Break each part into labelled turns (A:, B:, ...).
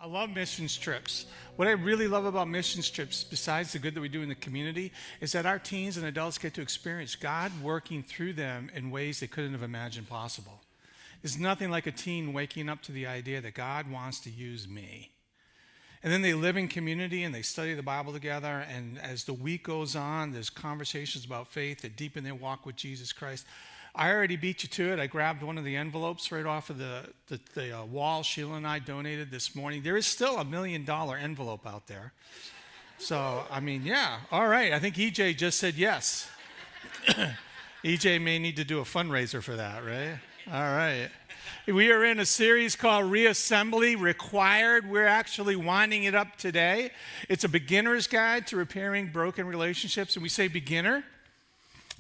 A: I love missions trips. What I really love about missions trips, besides the good that we do in the community, is that our teens and adults get to experience God working through them in ways they couldn't have imagined possible. There's nothing like a teen waking up to the idea that God wants to use me. And then they live in community and they study the Bible together. And as the week goes on, there's conversations about faith that deepen their walk with Jesus Christ. I already beat you to it. I grabbed one of the envelopes right off of the wall Sheila and I donated this morning. There is still $1 million envelope out there. So, I mean, yeah. All right. I think EJ just said yes. EJ may need to do a fundraiser for that, right? All right. We are in a series called Reassembly Required. We're actually winding it up today. It's a beginner's guide to repairing broken relationships. And we say beginner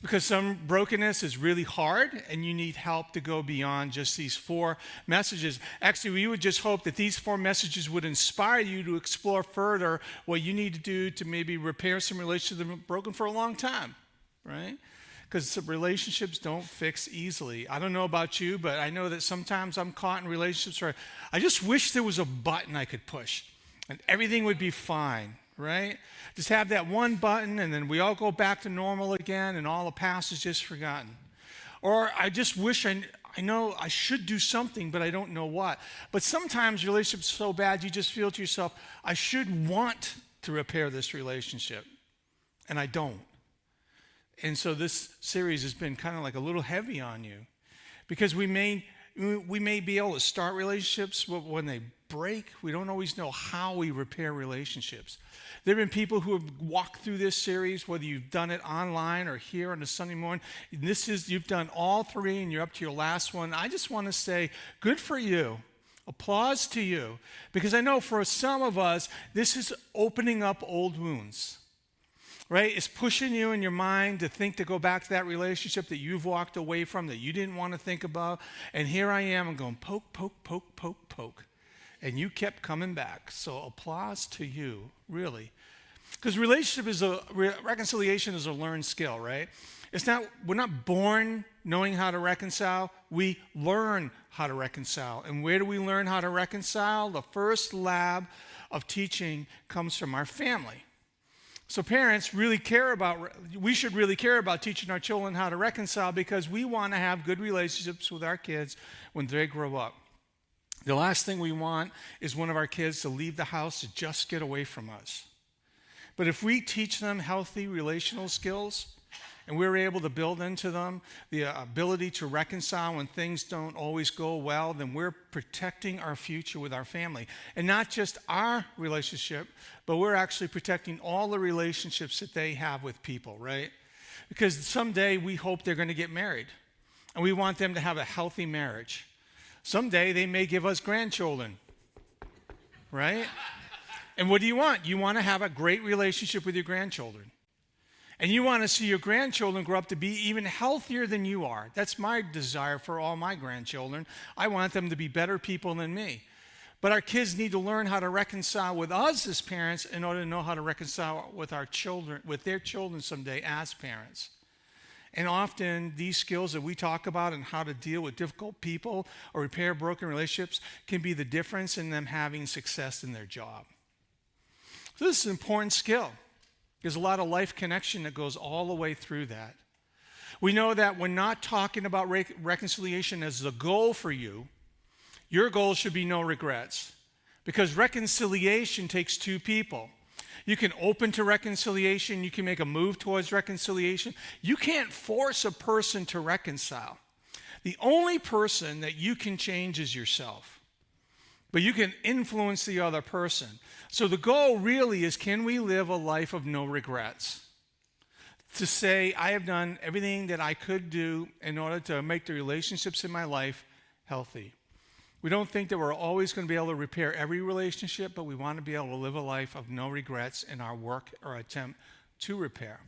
A: because some brokenness is really hard and you need help to go beyond just these 4 messages. Actually, we would just hope that these 4 messages would inspire you to explore further what you need to do to maybe repair some relationships that have been broken for a long time, right? Because relationships don't fix easily. I don't know about you, but I know that sometimes I'm caught in relationships where I just wish there was a button I could push and everything would be fine, right? Just have that one button and then we all go back to normal again and all the past is just forgotten. Or I just wish I know I should do something, but I don't know what. But sometimes relationships are so bad you just feel to yourself, I should want to repair this relationship, and I don't. And so this series has been kind of like a little heavy on you because we may be able to start relationships, but when they break, we don't always know how we repair relationships. There have been people who have walked through this series, whether you've done it online or here on a Sunday morning. You've done all 3 and you're up to your last one. I just want to say, good for you. Applause to you. Because I know for some of us, this is opening up old wounds. Right? It's pushing you in your mind to go back to that relationship that you've walked away from, that you didn't want to think about. And here I am, I'm going poke, poke, poke, poke, poke. And you kept coming back. So applause to you, really. Because reconciliation is a learned skill, right? We're not born knowing how to reconcile. We learn how to reconcile. And where do we learn how to reconcile? The first lab of teaching comes from our family. So parents we should really care about teaching our children how to reconcile because we want to have good relationships with our kids when they grow up. The last thing we want is one of our kids to leave the house to just get away from us. But if we teach them healthy relational skills and we're able to build into them the ability to reconcile when things don't always go well, then we're protecting our future with our family. And not just our relationship, but we're actually protecting all the relationships that they have with people, right? Because someday we hope they're going to get married. And we want them to have a healthy marriage. Someday they may give us grandchildren, right? And what do you want? You want to have a great relationship with your grandchildren. And you want to see your grandchildren grow up to be even healthier than you are. That's my desire for all my grandchildren. I want them to be better people than me. But our kids need to learn how to reconcile with us as parents in order to know how to reconcile with their children someday as parents. And often these skills that we talk about and how to deal with difficult people or repair broken relationships can be the difference in them having success in their job. So this is an important skill. There's a lot of life connection that goes all the way through that. We know that we're not talking about reconciliation as the goal for you. Your goal should be no regrets. Because reconciliation takes 2 people. You can open to reconciliation. You can make a move towards reconciliation. You can't force a person to reconcile. The only person that you can change is yourself. But you can influence the other person. So the goal really is, can we live a life of no regrets? To say, I have done everything that I could do in order to make the relationships in my life healthy. We don't think that we're always going to be able to repair every relationship, but we want to be able to live a life of no regrets in our work or attempt to repair.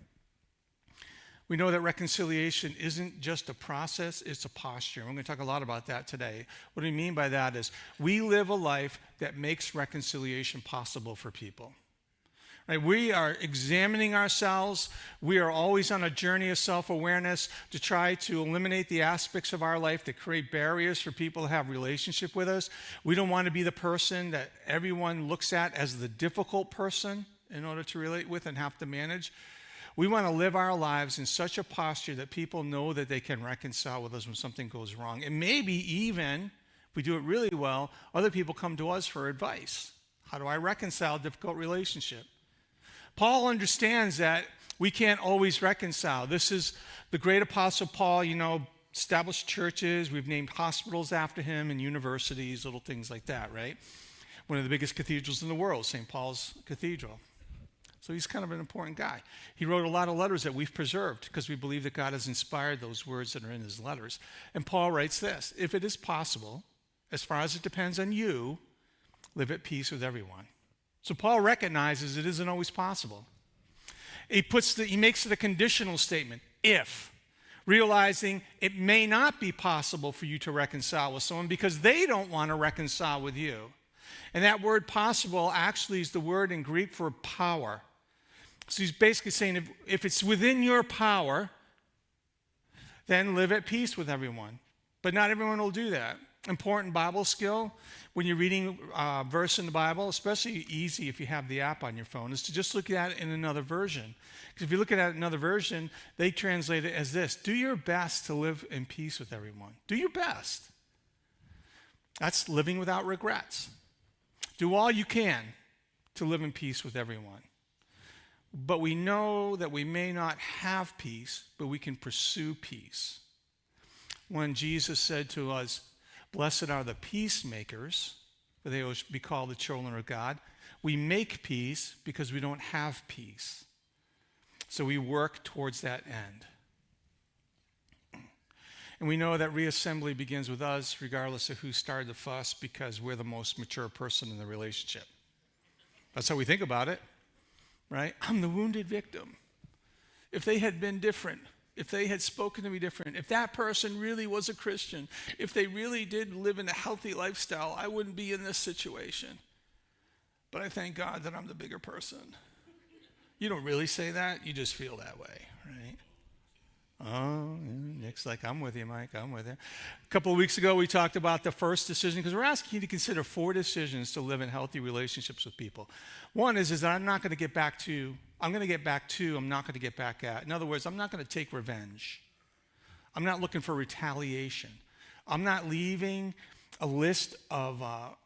A: We know that reconciliation isn't just a process, it's a posture. We're going to talk a lot about that today. What we mean by that is we live a life that makes reconciliation possible for people. Right? We are examining ourselves. We are always on a journey of self-awareness to try to eliminate the aspects of our life that create barriers for people to have relationship with us. We don't want to be the person that everyone looks at as the difficult person in order to relate with and have to manage. We want to live our lives in such a posture that people know that they can reconcile with us when something goes wrong. And maybe even, if we do it really well, other people come to us for advice. How do I reconcile a difficult relationship? Paul understands that we can't always reconcile. This is the great apostle Paul, established churches. We've named hospitals after him and universities, little things like that, right? One of the biggest cathedrals in the world, St. Paul's Cathedral. So he's kind of an important guy. He wrote a lot of letters that we've preserved because we believe that God has inspired those words that are in his letters. And Paul writes this: if it is possible, as far as it depends on you, live at peace with everyone. So Paul recognizes it isn't always possible. He makes it a conditional statement, if, realizing it may not be possible for you to reconcile with someone because they don't want to reconcile with you. And that word possible actually is the word in Greek for power. So he's basically saying if it's within your power, then live at peace with everyone. But not everyone will do that. Important Bible skill when you're reading a verse in the Bible, especially easy if you have the app on your phone, is to just look at it in another version. Because if you look at it in another version, they translate it as this: do your best to live in peace with everyone. Do your best. That's living without regrets. Do all you can to live in peace with everyone. But we know that we may not have peace, but we can pursue peace. When Jesus said to us, "Blessed are the peacemakers, for they will be called the children of God," we make peace because we don't have peace. So we work towards that end. And we know that reassembly begins with us, regardless of who started the fuss, because we're the most mature person in the relationship. That's how we think about it, right? I'm the wounded victim. If they had been different, if they had spoken to me different, if that person really was a Christian, if they really did live in a healthy lifestyle, I wouldn't be in this situation. But I thank God that I'm the bigger person. You don't really say that, you just feel that way, right? Oh, Nick's like, I'm with you, Mike, I'm with you. A couple of weeks ago, we talked about the first decision, because we're asking you to consider 4 decisions to live in healthy relationships with people. One is that I'm not going to get back to, I'm going to get back to, I'm not going to get back at. In other words, I'm not going to take revenge. I'm not looking for retaliation. I'm not leaving a list of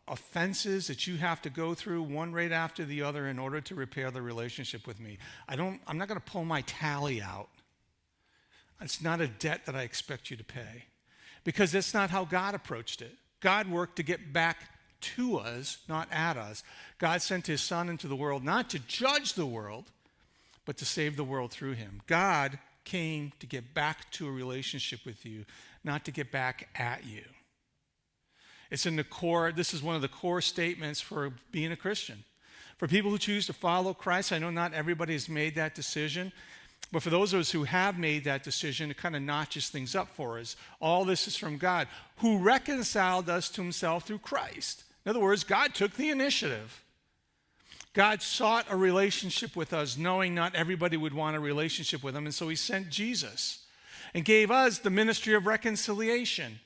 A: offenses that you have to go through one right after the other in order to repair the relationship with me. I'm not going to pull my tally out. It's not a debt that I expect you to pay, because that's not how God approached it. God worked to get back to us, not at us. God sent his son into the world not to judge the world, but to save the world through him. God came to get back to a relationship with you, not to get back at you. It's in the core, this is one of the core statements for being a Christian. For people who choose to follow Christ, I know not everybody has made that decision, but for those of us who have made that decision, it kind of notches things up for us. All this is from God, who reconciled us to himself through Christ. In other words, God took the initiative. God sought a relationship with us, knowing not everybody would want a relationship with him, and so he sent Jesus and gave us the ministry of reconciliation.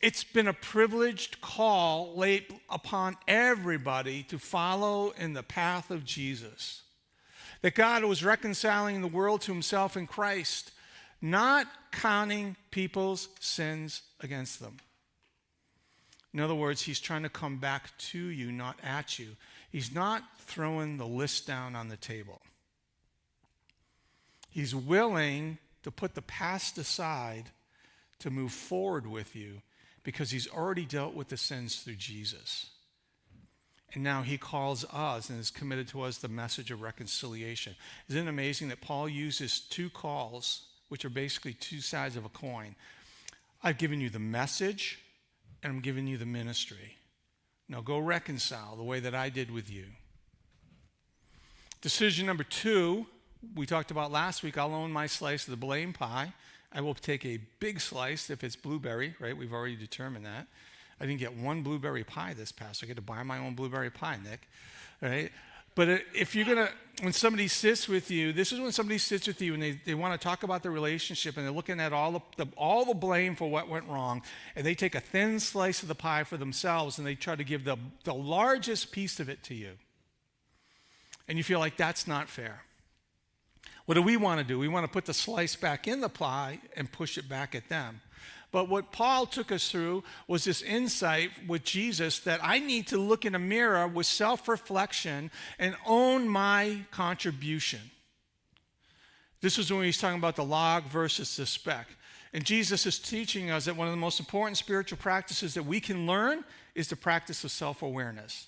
A: It's been a privileged call laid upon everybody to follow in the path of Jesus. That God was reconciling the world to himself in Christ, not counting people's sins against them. In other words, he's trying to come back to you, not at you. He's not throwing the list down on the table. He's willing to put the past aside to move forward with you because he's already dealt with the sins through Jesus. And now he calls us and is committed to us the message of reconciliation. Isn't it amazing that Paul uses 2 calls, which are basically 2 sides of a coin? I've given you the message, and I'm giving you the ministry. Now go reconcile the way that I did with you. Decision number 2, we talked about last week. I'll own my slice of the blame pie. I will take a big slice if it's blueberry, right? We've already determined that. I didn't get one blueberry pie this past. I get to buy my own blueberry pie, Nick. Right? But if you're going to, when somebody sits with you, this is when somebody sits with you and they want to talk about the relationship and they're looking at all the blame for what went wrong, and they take a thin slice of the pie for themselves and they try to give the largest piece of it to you. And you feel like that's not fair. What do we want to do? We want to put the slice back in the pie and push it back at them. But what Paul took us through was this insight with Jesus that I need to look in a mirror with self-reflection and own my contribution. This was when he was talking about the log versus the speck. And Jesus is teaching us that one of the most important spiritual practices that we can learn is the practice of self-awareness,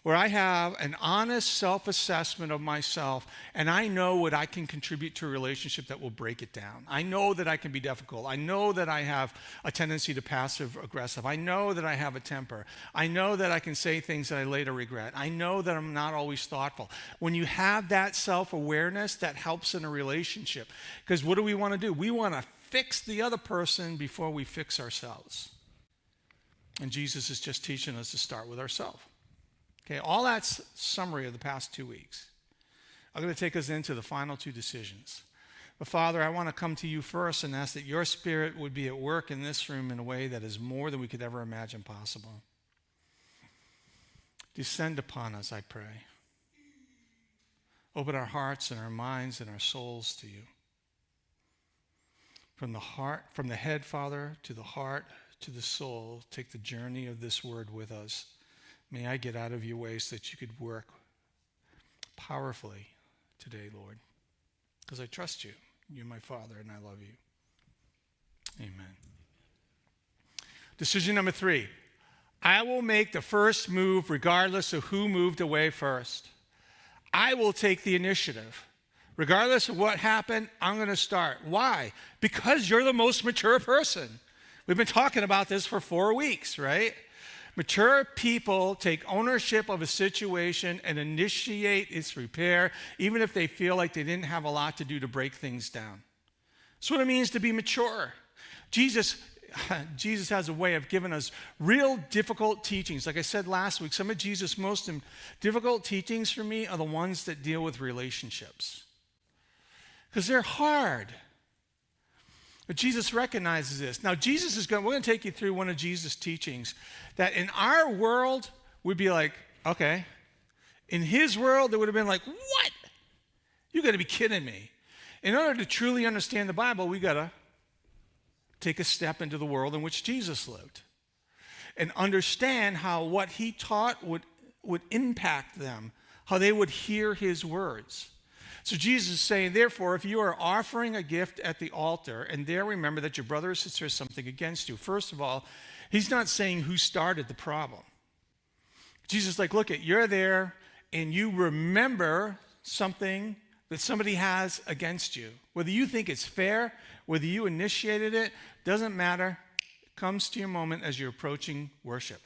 A: where I have an honest self-assessment of myself, and I know what I can contribute to a relationship that will break it down. I know that I can be difficult. I know that I have a tendency to passive-aggressive. I know that I have a temper. I know that I can say things that I later regret. I know that I'm not always thoughtful. When you have that self-awareness, that helps in a relationship. Because what do we want to do? We want to fix the other person before we fix ourselves. And Jesus is just teaching us to start with ourselves. Okay, all that's summary of the past 2 weeks. I'm going to take us into the final two decisions. But Father, I want to come to you first and ask that your Spirit would be at work in this room in a way that is more than we could ever imagine possible. Descend upon us, I pray. Open our hearts and our minds and our souls to you. From the heart, from the head, Father, to the heart, to the soul, take the journey of this word with us. May I get out of your way so that you could work powerfully today, Lord, because I trust you. You're my Father, and I love you. Amen. Decision number 3. I will make the first move regardless of who moved away first. I will take the initiative. Regardless of what happened, I'm going to start. Why? Because you're the most mature person. We've been talking about this for 4 weeks, right? Mature people take ownership of a situation and initiate its repair, even if they feel like they didn't have a lot to do to break things down. That's what it means to be mature. Jesus has a way of giving us real difficult teachings. Like I said last week, some of Jesus' most difficult teachings for me are the ones that deal with relationships, because they're hard. But Jesus recognizes this. Now, we're going to take you through one of Jesus' teachings that in our world would be like, okay. In his world, it would have been like, what? You got to be kidding me. In order to truly understand the Bible, we got to take a step into the world in which Jesus lived and understand how what he taught would impact them, how they would hear his words. So Jesus is saying, therefore, if you are offering a gift at the altar, and there remember that your brother or sister has something against you, first of all, he's not saying who started the problem. Jesus is like, look, you're there, and you remember something that somebody has against you. Whether you think it's fair, whether you initiated it, doesn't matter. It comes to your moment as you're approaching worship.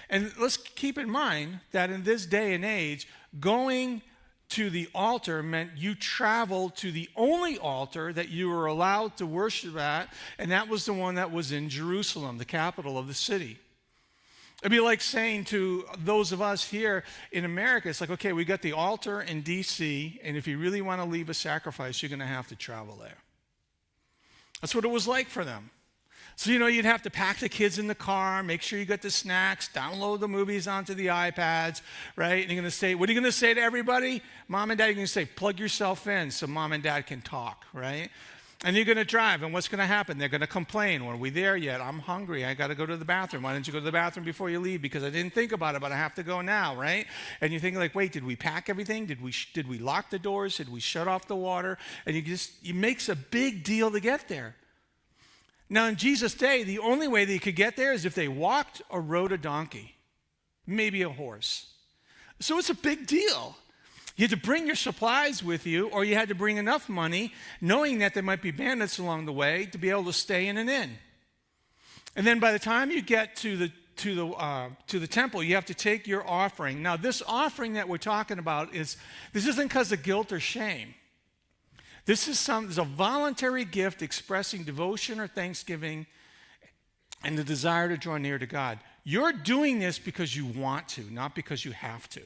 A: And let's keep in mind that in this day and age, going to the altar meant you traveled to the only altar that you were allowed to worship at, and that was the one that was in Jerusalem, the capital of the city. It'd be like saying to those of us here in America, it's like, okay, we got the altar in D.C., and if you really want to leave a sacrifice, you're going to have to travel there. That's what it was like for them. So, you'd have to pack the kids in the car, make sure you got the snacks, download the movies onto the iPads, right? And you're going to say, what are you going to say to everybody? Mom and Dad, you're going to say, plug yourself in so Mom and Dad can talk, right? And you're going to drive, and what's going to happen? They're going to complain. Are we there yet? I'm hungry. I got to go to the bathroom. Why didn't you go to the bathroom before you leave? Because I didn't think about it, but I have to go now, right? And you think like, wait, did we pack everything? Did we lock the doors? Did we shut off the water? And it makes a big deal to get there. Now, in Jesus' day, the only way they could get there is if they walked or rode a donkey, maybe a horse. So it's a big deal. You had to bring your supplies with you, or you had to bring enough money, knowing that there might be bandits along the way, to be able to stay in an inn. And then by the time you get to the temple, you have to take your offering. Now, this offering that we're talking about this isn't because of guilt or shame. This is a voluntary gift expressing devotion or thanksgiving and the desire to draw near to God. You're doing this because you want to, not because you have to.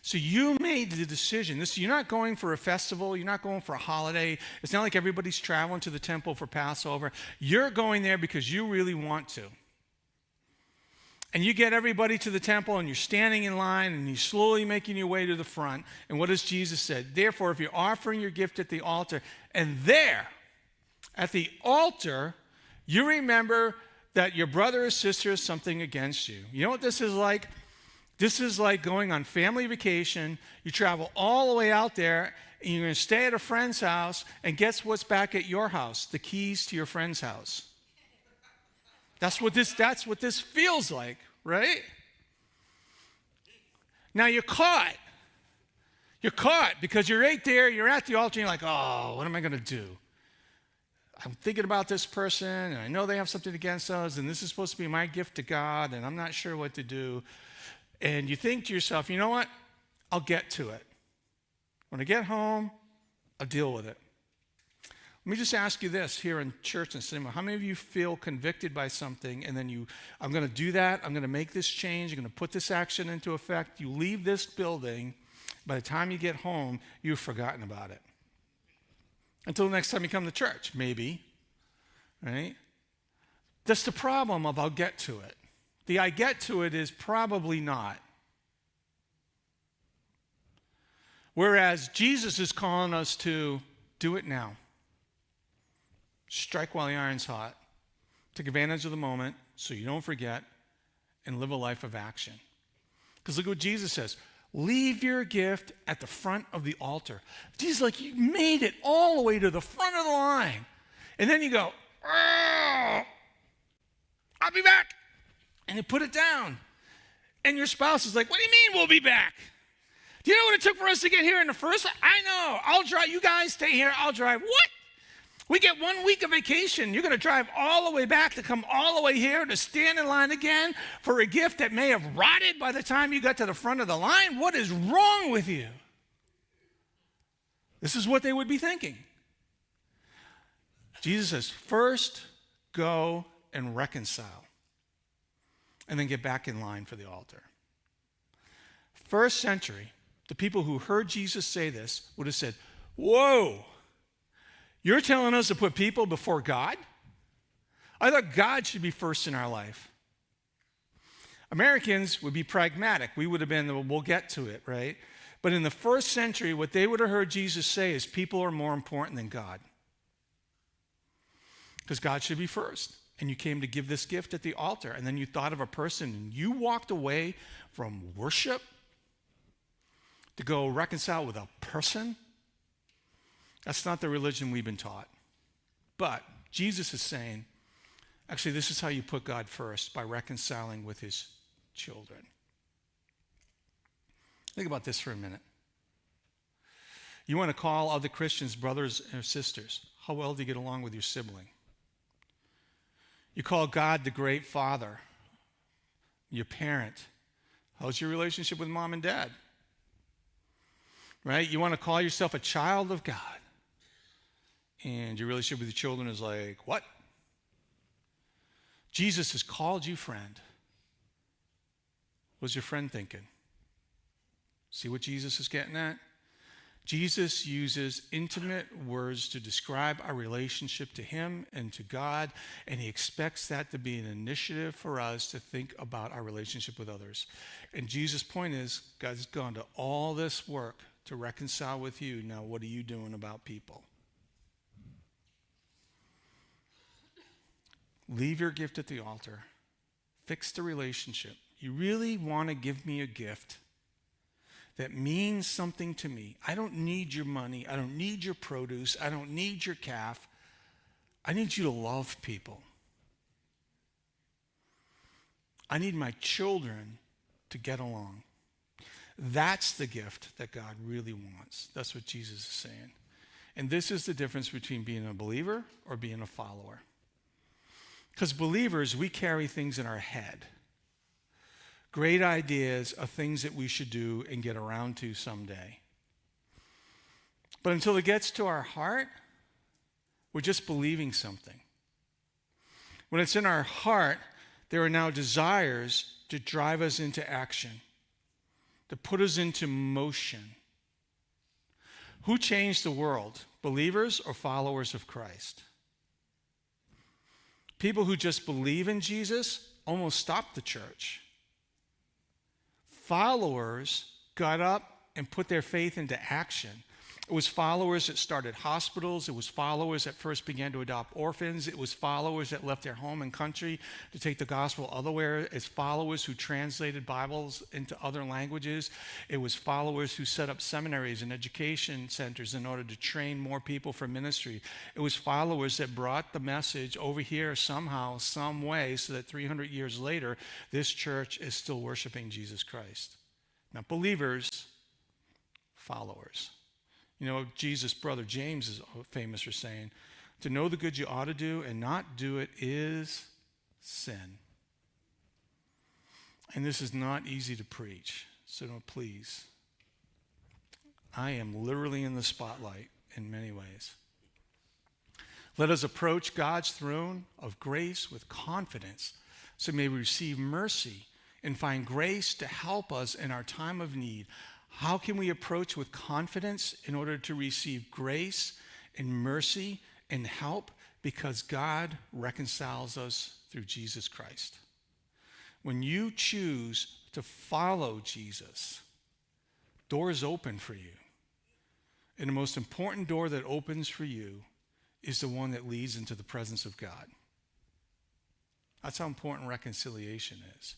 A: So you made the decision. You're not going for a festival. You're not going for a holiday. It's not like everybody's traveling to the temple for Passover. You're going there because you really want to. And you get everybody to the temple and you're standing in line and you're slowly making your way to the front. And what does Jesus say? Therefore, if you're offering your gift at the altar, and there, at the altar, you remember that your brother or sister has something against you. You know what this is like? This is like going on family vacation. You travel all the way out there, and you're going to stay at a friend's house, and guess what's back at your house? The keys to your friend's house. That's what this feels like, right? Now you're caught. You're caught because you're right there, you're at the altar, and you're like, oh, what am I going to do? I'm thinking about this person, and I know they have something against us, and this is supposed to be my gift to God, and I'm not sure what to do. And you think to yourself, you know what? I'll get to it. When I get home, I'll deal with it. Let me just ask you this here in church and cinema. How many of you feel convicted by something and then I'm going to do that, I'm going to make this change, I'm going to put this action into effect. You leave this building, by the time you get home, you've forgotten about it. Until the next time you come to church, maybe, right? That's the problem of I'll get to it. The I get to it is probably not. Whereas Jesus is calling us to do it now. Strike while the iron's hot. Take advantage of the moment so you don't forget and live a life of action. Because look what Jesus says. Leave your gift at the front of the altar. Jesus is like, you made it all the way to the front of the line. And then you go, oh, I'll be back. And you put it down. And your spouse is like, what do you mean we'll be back? Do you know what it took for us to get here in the first place? I know. I'll drive. You guys stay here. I'll drive. What? We get 1 week of vacation. You're going to drive all the way back to come all the way here to stand in line again for a gift that may have rotted by the time you got to the front of the line? What is wrong with you? This is what they would be thinking. Jesus says, first go and reconcile, and then get back in line for the altar. First century, the people who heard Jesus say this would have said, whoa, you're telling us to put people before God? I thought God should be first in our life. Americans would be pragmatic. We would have been, well, we'll get to it, right? But in the first century, what they would have heard Jesus say is people are more important than God. Because God should be first. And you came to give this gift at the altar, and then you thought of a person, and you walked away from worship to go reconcile with a person. That's not the religion we've been taught. But Jesus is saying, actually, this is how you put God first, by reconciling with his children. Think about this for a minute. You want to call other Christians brothers or sisters. How well do you get along with your sibling? You call God the great Father, your parent. How's your relationship with mom and dad? Right? You want to call yourself a child of God. And your relationship with your children is like, what? Jesus has called you friend. What's your friend thinking? See what Jesus is getting at? Jesus uses intimate words to describe our relationship to him and to God, and he expects that to be an initiative for us to think about our relationship with others. And Jesus' point is, God's gone to all this work to reconcile with you. Now, what are you doing about people? Leave your gift at the altar. Fix the relationship. You really want to give me a gift that means something to me. I don't need your money. I don't need your produce. I don't need your calf. I need you to love people. I need my children to get along. That's the gift that God really wants. That's what Jesus is saying. And this is the difference between being a believer or being a follower. Because believers, we carry things in our head. Great ideas of things that we should do and get around to someday. But until it gets to our heart, we're just believing something. When it's in our heart, there are now desires to drive us into action. to put us into motion. Who changed the world? Believers or followers of Christ? People who just believe in Jesus almost stopped the church. Followers got up and put their faith into action. It was followers that started hospitals. It was followers that first began to adopt orphans. It was followers that left their home and country to take the gospel otherwhere. It's followers who translated Bibles into other languages. It was followers who set up seminaries and education centers in order to train more people for ministry. It was followers that brought the message over here somehow, some way, so that 300 years later, this church is still worshiping Jesus Christ. Not believers, followers. You know, Jesus' brother James is famous for saying, to know the good you ought to do and not do it is sin. And this is not easy to preach, so don't please. I am literally in the spotlight in many ways. Let us approach God's throne of grace with confidence so may we receive mercy and find grace to help us in our time of need. How can we approach with confidence in order to receive grace and mercy and help? Because God reconciles us through Jesus Christ. When you choose to follow Jesus, doors open for you. And the most important door that opens for you is the one that leads into the presence of God. That's how important reconciliation is.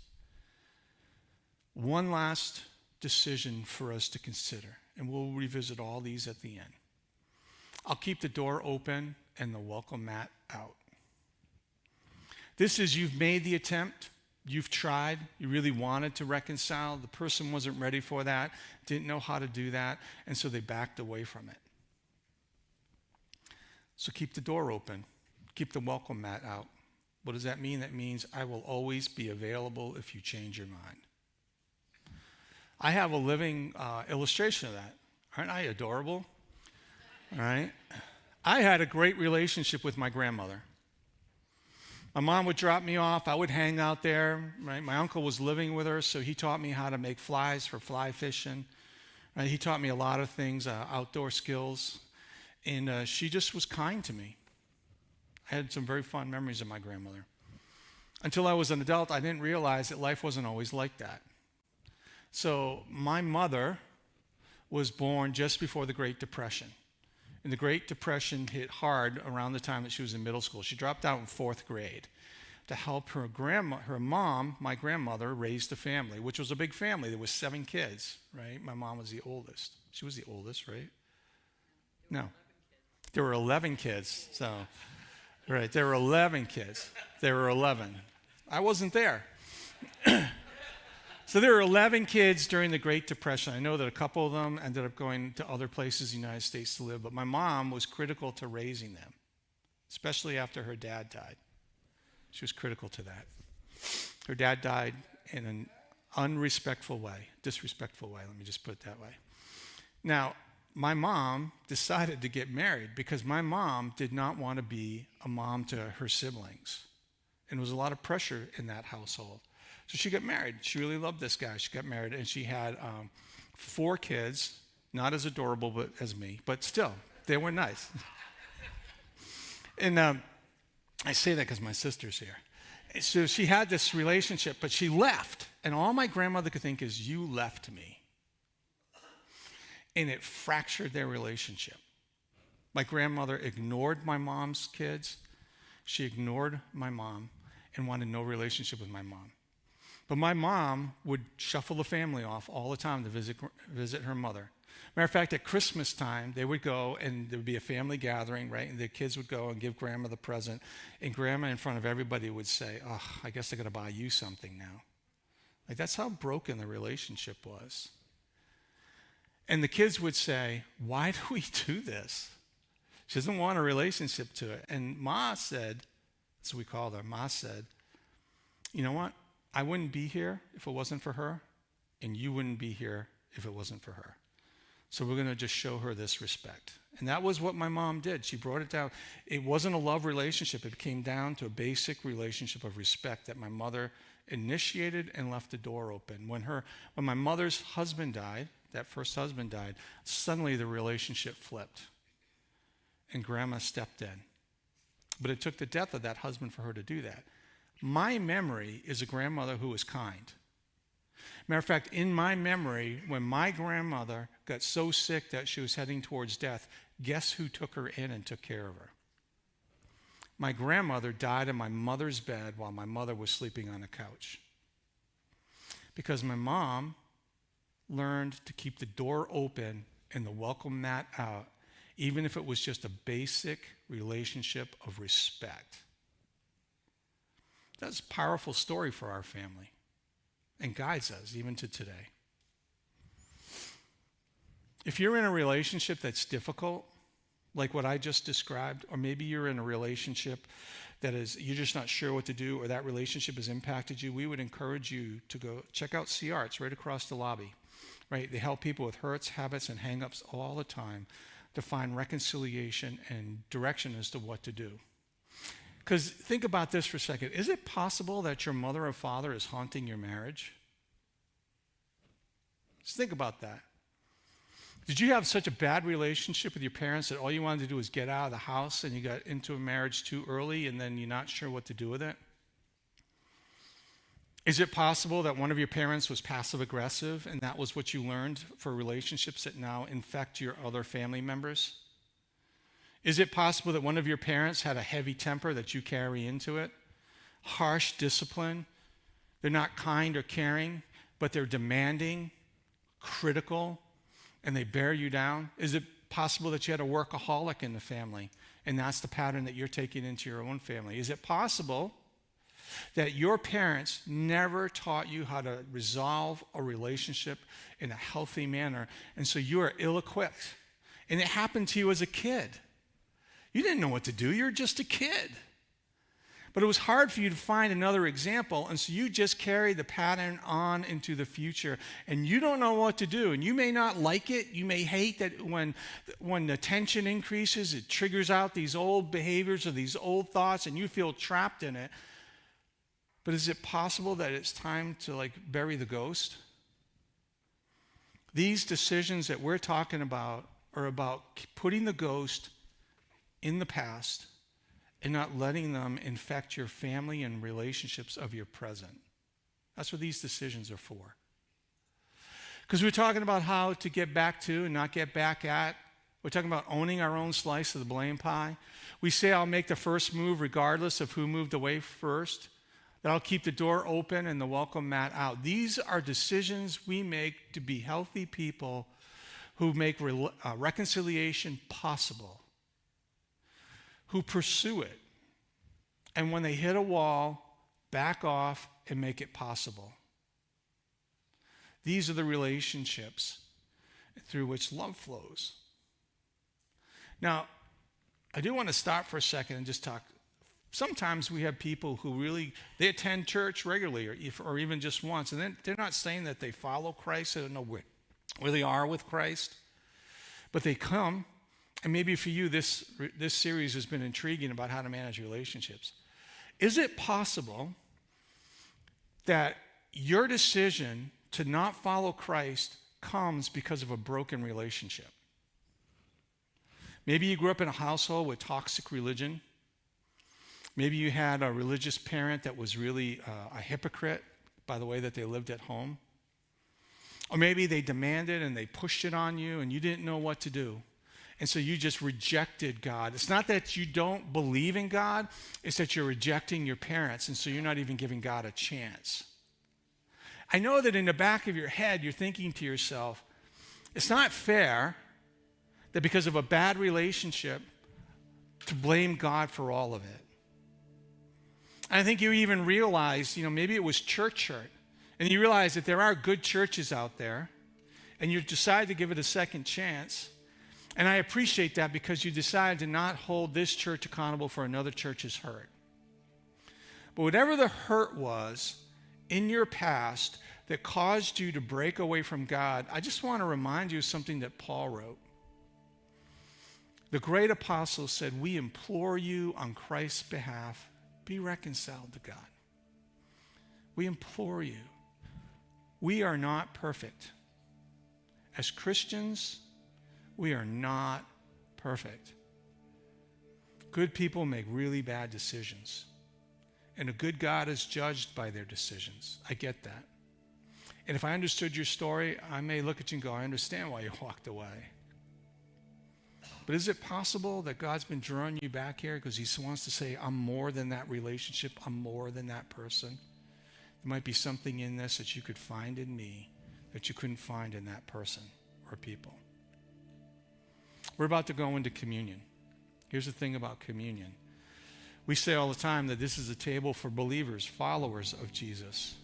A: One last decision for us to consider, and we'll revisit all these at the end. I'll keep the door open and the welcome mat out. This is, you've made the attempt, you've tried, you really wanted to reconcile, the person wasn't ready for that, didn't know how to do that, and so they backed away from it. So keep the door open, keep the welcome mat out. What does that mean? That means I will always be available if you change your mind. I have a living illustration of that. Aren't I adorable? All right. I had a great relationship with my grandmother. My mom would drop me off. I would hang out there. Right? My uncle was living with her, so he taught me how to make flies for fly fishing. Right? He taught me a lot of things, outdoor skills. And she just was kind to me. I had some very fond memories of my grandmother. Until I was an adult, I didn't realize that life wasn't always like that. So my mother was born just before the Great Depression. And the Great Depression hit hard around the time that she was in middle school. She dropped out in 4th grade to help her mom, my grandmother, raise the family, which was a big family. There was 7 kids, right? My mom was the oldest. She was the oldest, right? No. There were 11 kids. So, right, there were 11 kids. There were 11. I wasn't there. So there were 11 kids during the Great Depression. I know that a couple of them ended up going to other places in the United States to live, but my mom was critical to raising them, especially after her dad died. She was critical to that. Her dad died in an disrespectful way, let me just put it that way. Now, my mom decided to get married because my mom did not want to be a mom to her siblings. And there was a lot of pressure in that household. So she got married. She really loved this guy. She got married, and she had 4 kids, not as adorable as me, but still, they were nice. And I say that because my sister's here. So she had this relationship, but she left. And all my grandmother could think is, you left me. And it fractured their relationship. My grandmother ignored my mom's kids. She ignored my mom and wanted no relationship with my mom. But my mom would shuffle the family off all the time to visit her mother. Matter of fact, at Christmas time, they would go and there would be a family gathering, right? And the kids would go and give Grandma the present. And Grandma, in front of everybody, would say, oh, I guess I got to buy you something now. Like, that's how broken the relationship was. And the kids would say, why do we do this? She doesn't want a relationship to it. And Ma said, that's what we called her, Ma said, you know what? I wouldn't be here if it wasn't for her, and you wouldn't be here if it wasn't for her. So we're going to just show her this respect. And that was what my mom did. She brought it down. It wasn't a love relationship. It came down to a basic relationship of respect that my mother initiated and left the door open. When my mother's husband died, that first husband died, suddenly the relationship flipped and grandma stepped in. But it took the death of that husband for her to do that. My memory is a grandmother who was kind. Matter of fact, in my memory, when my grandmother got so sick that she was heading towards death, guess who took her in and took care of her? My grandmother died in my mother's bed while my mother was sleeping on the couch. Because my mom learned to keep the door open and the welcome mat out, even if it was just a basic relationship of respect. That's a powerful story for our family and guides us even to today. If you're in a relationship that's difficult, like what I just described, or maybe you're in a relationship that is, you're just not sure what to do, or that relationship has impacted you, we would encourage you to go check out CR. It's right across the lobby, right? They help people with hurts, habits, and hang-ups all the time to find reconciliation and direction as to what to do. Because think about this for a second. Is it possible that your mother or father is haunting your marriage? Just think about that. Did you have such a bad relationship with your parents that all you wanted to do was get out of the house and you got into a marriage too early and then you're not sure what to do with it? Is it possible that one of your parents was passive aggressive and that was what you learned for relationships that now infect your other family members? Is it possible that one of your parents had a heavy temper that you carry into it? Harsh discipline. They're not kind or caring, but they're demanding, critical, and they bear you down? Is it possible that you had a workaholic in the family and that's the pattern that you're taking into your own family? Is it possible that your parents never taught you how to resolve a relationship in a healthy manner, and so you are ill-equipped? And it happened to you as a kid. You didn't know what to do. You're just a kid. But it was hard for you to find another example, and so you just carry the pattern on into the future, and you don't know what to do. And you may not like it. You may hate that when the tension increases, it triggers out these old behaviors or these old thoughts, and you feel trapped in it. But is it possible that it's time to bury the ghost? These decisions that we're talking about are about putting the ghost in the past and not letting them infect your family and relationships of your present. That's what these decisions are for. Because we're talking about how to get back to and not get back at. We're talking about owning our own slice of the blame pie. We say, I'll make the first move regardless of who moved away first. That I'll keep the door open and the welcome mat out. These are decisions we make to be healthy people who make reconciliation possible, who pursue it, and when they hit a wall, back off and make it possible. These are the relationships through which love flows. Now, I do want to stop for a second and just talk. Sometimes we have people who they attend church regularly or even just once, and then they're not saying that they follow Christ. They don't know where they are with Christ, but they come. And maybe for you, this series has been intriguing about how to manage relationships. Is it possible that your decision to not follow Christ comes because of a broken relationship? Maybe you grew up in a household with toxic religion. Maybe you had a religious parent that was really a hypocrite by the way that they lived at home. Or maybe they demanded and they pushed it on you and you didn't know what to do. And so you just rejected God. It's not that you don't believe in God, it's that you're rejecting your parents, and so you're not even giving God a chance. I know that in the back of your head, you're thinking to yourself, it's not fair that because of a bad relationship, to blame God for all of it. And I think you even realize, maybe it was church hurt, and you realize that there are good churches out there, and you decide to give it a second chance. And I appreciate that because you decided to not hold this church accountable for another church's hurt. But whatever the hurt was in your past that caused you to break away from God, I just want to remind you of something that Paul wrote. The great apostle said, we implore you on Christ's behalf, be reconciled to God. We implore you. We are not perfect. As Christians, we are not perfect. Good people make really bad decisions. And a good God is judged by their decisions. I get that. And if I understood your story, I may look at you and go, I understand why you walked away. But is it possible that God's been drawing you back here because he wants to say, I'm more than that relationship, I'm more than that person? There might be something in this that you could find in me that you couldn't find in that person or people. We're about to go into communion. Here's the thing about communion. We say all the time that this is a table for believers, followers of Jesus.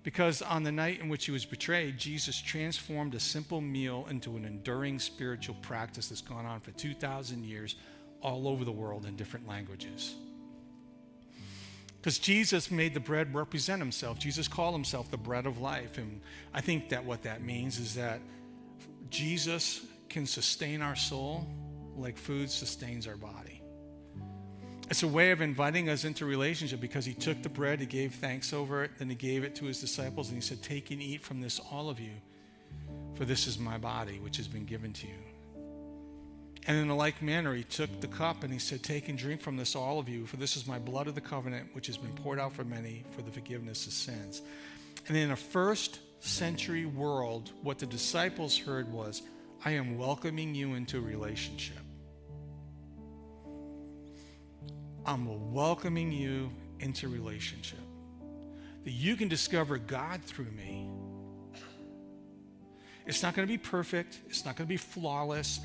A: Because on the night in which he was betrayed, Jesus transformed a simple meal into an enduring spiritual practice that's gone on for 2,000 years all over the world in different languages. Because Jesus made the bread represent himself. Jesus called himself the bread of life. And I think that what that means is that Jesus can sustain our soul like food sustains our body. It's a way of inviting us into relationship because he took the bread, he gave thanks over it, then he gave it to his disciples, and he said, take and eat from this, all of you, for this is my body, which has been given to you. And in a like manner, he took the cup and he said, take and drink from this, all of you, for this is my blood of the covenant, which has been poured out for many for the forgiveness of sins. And in a first century world, what the disciples heard was, I am welcoming you into a relationship. I'm welcoming you into relationship. That you can discover God through me. It's not going to be perfect. It's not going to be flawless.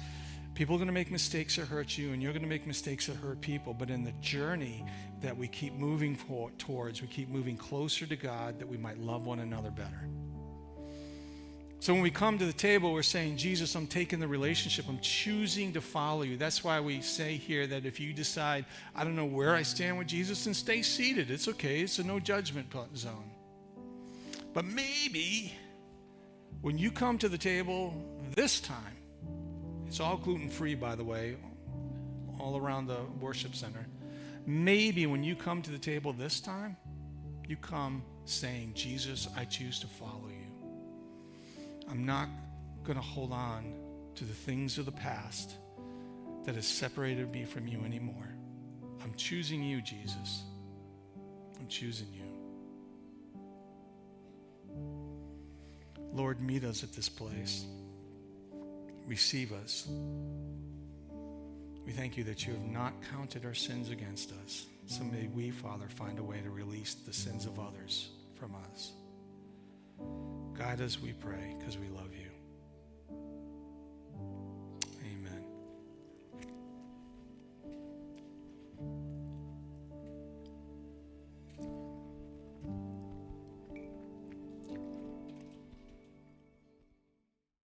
A: People are going to make mistakes that hurt you, and you're going to make mistakes that hurt people. But in the journey that we keep moving towards, we keep moving closer to God, that we might love one another better. So when we come to the table, we're saying, Jesus, I'm taking the relationship. I'm choosing to follow you. That's why we say here that if you decide, I don't know where I stand with Jesus, then stay seated. It's okay. It's a no judgment zone. But maybe when you come to the table this time, it's all gluten-free, by the way, all around the worship center. Maybe when you come to the table this time, you come saying, Jesus, I choose to follow you. I'm not going to hold on to the things of the past that has separated me from you anymore. I'm choosing you, Jesus. I'm choosing you. Lord, meet us at this place. Receive us. We thank you that you have not counted our sins against us. So may we, Father, find a way to release the sins of others from us. Guide us, we pray, because we love you.